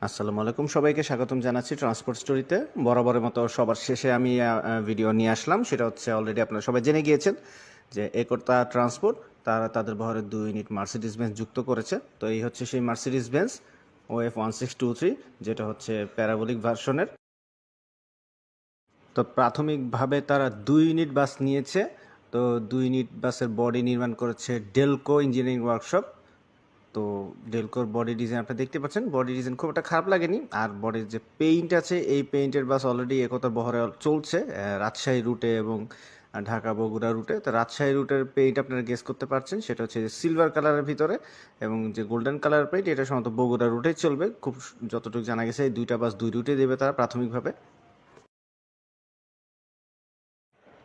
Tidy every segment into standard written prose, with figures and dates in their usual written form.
আসসালামু আলাইকুম, সবাইকে স্বাগতম জানাচ্ছি ট্রান্সপোর্ট স্টোরিতে। বরাবরের মতো সবার শেষে আমি ভিডিও নিয়ে আসলাম। সেটা হচ্ছে অলরেডি আপনারা সবাই জেনে গিয়েছেন যে একতা ট্রান্সপোর্ট তারা তাদের বহরে 2 ইউনিট মার্সিডিজ বেঞ্চ যুক্ত করেছে। তো এই হচ্ছে সেই মার্সিডিজ বেঞ্চ OF1623, যেটা হচ্ছে প্যারাবোলিক ভার্সনের। তো প্রাথমিকভাবে তারা 2 ইউনিট বাস নিয়েছে। তো 2 ইউনিট বাসের বডি নির্মাণ করেছে ডেলকো ইঞ্জিনিয়ারিং ওয়ার্কশপ। তো ডেলকোর বডি ডিজাইন আপনি দেখতে পাচ্ছেন, বডি ডিজাইন খুব একটা খারাপ লাগেনি। আর বডির যে পেইন্ট আছে, এই পেইন্টের বাস অলরেডি একতার বহরে চলছে রাজশাহী রুটে এবং ঢাকা বগুড়া রুটে। তো রাজশাহী রুটের পেইন্ট আপনারা গেস করতে পারছেন, সেটা হচ্ছে সিলভার কালারের ভিতরে, এবং যে গোল্ডেন কালারের পেইন্ট এটা সম্ভবত বগুড়া রুটেই চলবে। খুব যতটুকু জানা গেছে এই দুইটা বাস দুই রুটে দেবে তারা প্রাথমিকভাবে।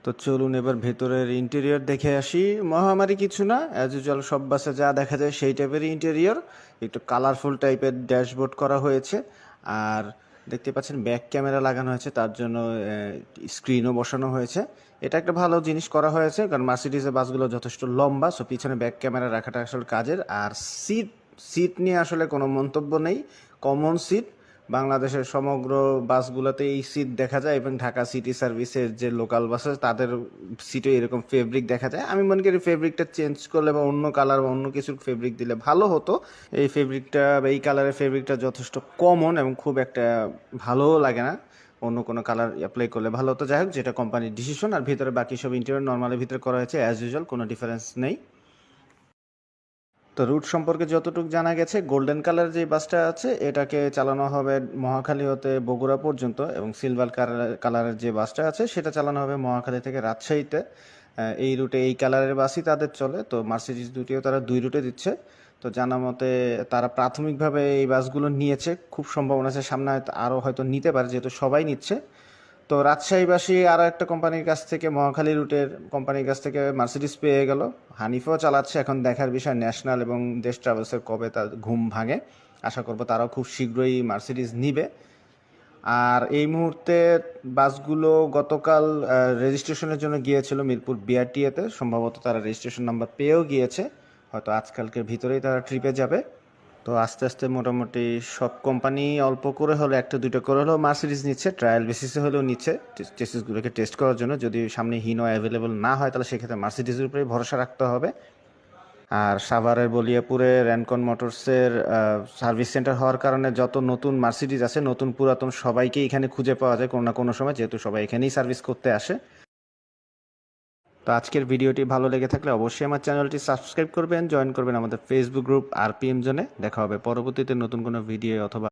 তো চলুন এবার ভেতরের ইন্টেরিয়র দেখে আসি। মহামারী কিছু না, অ্যাজ ইউজুয়াল সব বাসে যা দেখা যায় সেই টাইপের ইন্টেরিয়র। একটু কালারফুল টাইপের ড্যাশবোর্ড করা হয়েছে। আর দেখতে পাচ্ছেন ব্যাক ক্যামেরা লাগানো হয়েছে, তার জন্য স্ক্রিনও বসানো হয়েছে। এটা একটা ভালো জিনিস করা হয়েছে, কারণ মার্সিডিজের বাসগুলো যথেষ্ট লম্বা, সো পিছনে ব্যাক ক্যামেরা রাখাটা আসলে কাজের। আর সিট সিট নিয়ে আসলে কোনো মন্তব্য নেই, কমন সিট। বাংলাদেশের সমগ্র বাসগুলোতে এই সিট দেখা যায়, এবং ঢাকা সিটি সার্ভিসের যে লোকাল বাস আছে তাদের সিটে এরকম ফেব্রিক দেখা যায়। আমি মনে করি ফেব্রিকটা চেঞ্জ করলে বা অন্য কালার বা অন্য কিছুর ফেব্রিক দিলে ভালো হতো। এই ফেব্রিকটা বা এই কালারের ফেব্রিকটা যথেষ্ট কমন এবং খুব একটা ভালোও লাগে না। অন্য কোনো কালার অ্যাপ্লাই করলে ভালো হতো। যাই হোক, যেটা কোম্পানির ডিসিশন। আর ভিতরে বাকি সব ইন্টেরিয়র নর্মালের ভিতরে করা হয়েছে অ্যাজ ইউজুয়াল, কোনো ডিফারেন্স নেই। তো রুট সম্পর্কে যতটুকু জানা গেছে, গোল্ডেন কালার যে বাসটা আছে এটাকে চালানো হবে মহাখালী হতে বগুড়া পর্যন্ত, এবং সিলভার কালারের যে বাসটা আছে সেটা চালানো হবে মহাখালী থেকে রাজশাহীতে। এই রুটে এই কালারের বাসই তাদের চলে। তো মার্সিডিজ দুটিও তারা 2 রুটে দিচ্ছে। তো জানা মতে তারা প্রাথমিকভাবে এই বাসগুলো নিয়েছে, খুব সম্ভাবনা আছে সামনে হয়তো আরও হয়তো নিতে পারে, যেহেতু সবাই নিচ্ছে। তো রাজশাহীবাসী আরও একটা কোম্পানির কাছ থেকে, মহাখালী রুটের কোম্পানির কাছ থেকে মার্সিডিজ পেয়ে গেল। হানিফও চালাচ্ছে। এখন দেখার বিষয় ন্যাশনাল এবং দেশ ট্রাভেলসের কবে তার ঘুম ভাঙে। আশা করব তারাও খুব শীঘ্রই মার্সিডিজ নিবে। আর এই মুহূর্তে বাসগুলো গতকাল রেজিস্ট্রেশনের জন্য গিয়েছিল মিরপুর বিআরটিএতে। সম্ভবত তারা রেজিস্ট্রেশন নাম্বার পেয়েও গিয়েছে, হয়তো আজকালকের ভিতরেই তারা ট্রিপে যাবে। তো আস্তে আস্তে মোটামুটি সব কোম্পানি অল্প করে হলো, একটা দুটো করে হলেও মার্সিডিজ নিচ্ছে, ট্রায়াল বেসিসে হলেও নিচ্ছে চেসিসগুলোকে টেস্ট করার জন্য। যদি সামনে হিনো অ্যাভেলেবল না হয় তাহলে সেক্ষেত্রে মার্সিডিজের উপরেই ভরসা রাখতে হবে। আর সাভারের বলিয়াপুরে র্যানকন মোটরসের সার্ভিস সেন্টার হওয়ার কারণে যত নতুন মার্সিডিজ আছে, নতুন পুরাতন সবাইকে এখানে খুঁজে পাওয়া যায় কোনো না কোনো সময়, যেহেতু সবাই এখানেই সার্ভিস করতে আসে। তো আজকের ভিডিওটি ভালো লেগে থাকলে অবশ্যই আমার চ্যানেলটি সাবস্ক্রাইব করবেন, জয়েন করবেন আমাদের ফেসবুক গ্রুপ RPM জোনে। দেখা হবে পরবর্তীতে নতুন কোনো ভিডিও অথবা